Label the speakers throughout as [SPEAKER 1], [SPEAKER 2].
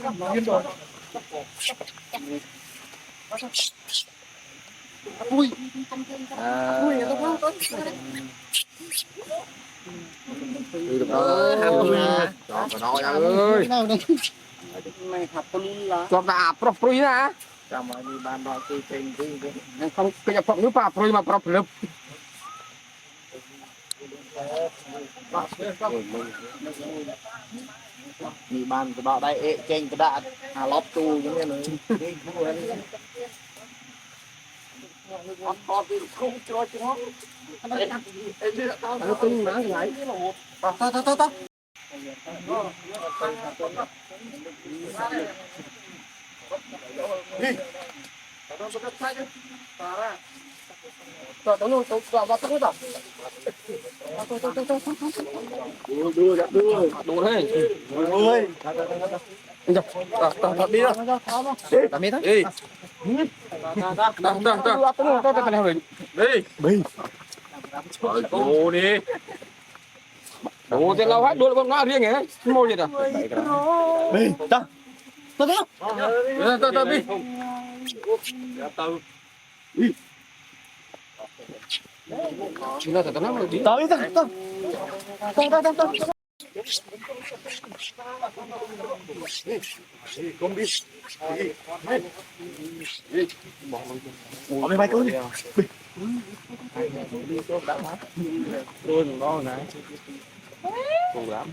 [SPEAKER 1] Ui, ui,
[SPEAKER 2] À,
[SPEAKER 1] tôi không có.
[SPEAKER 2] đi được đó, ham không nè. Chọn vào nói ơi.
[SPEAKER 1] Mày học con là.
[SPEAKER 2] Chọn ta prop prui nè. Chọn mà đi bàn đòi chơi chơi cái không cái nhập phẩm nước pa prui mà prop lực. Đi bàn cái đó đây trên cái đạn lóp tu giống như này. Không cho nó. Nó tung nó lại.
[SPEAKER 1] Ta. Đi. Rồi, tôi vào tôi vào.
[SPEAKER 2] Đưa thế.
[SPEAKER 1] Ôi.
[SPEAKER 2] Ta đi đó. Ta mi thôi. Đi. Đi. Đồ đi. Đồ thì lâu hết đuổi con nó riêng ấy. Mua gì đó.
[SPEAKER 1] Đi. Ta. Ta.
[SPEAKER 2] Ta đi. Đi. Chỉ là ta nói mà đi.
[SPEAKER 1] Tới ta. Ta.
[SPEAKER 2] Không biết.
[SPEAKER 1] Ở bên bay cứ đi.
[SPEAKER 2] Tôi nó này. Cùng lắm.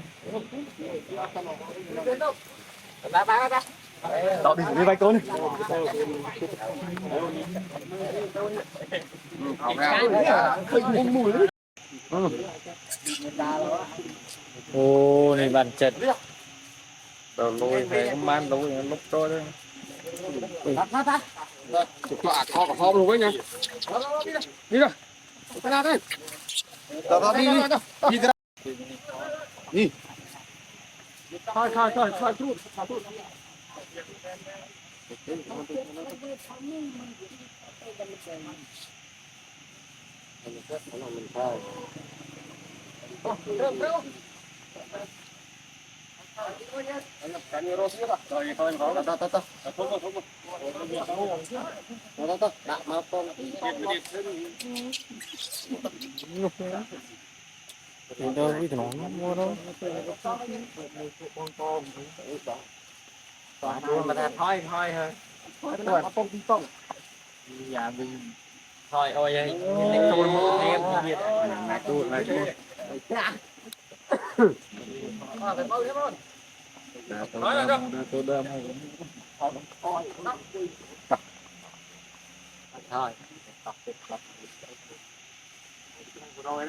[SPEAKER 1] Tao đi bên bay cứ đi.
[SPEAKER 3] Ô này bàn chật đồ lôi này không man lôi lúc tôi đấy
[SPEAKER 2] Kho cả kho luôn với nha. Đi rồi. Cái nào đây?
[SPEAKER 1] Tao đi đi. Đi ra.
[SPEAKER 2] Đi. Khai chút.
[SPEAKER 3] thì đâu biết nó mua đâu mà ta thôi thôi thôi dạ mình thôi ôi ơi tôi mua em gì là tôi tôi đâm thôi rồi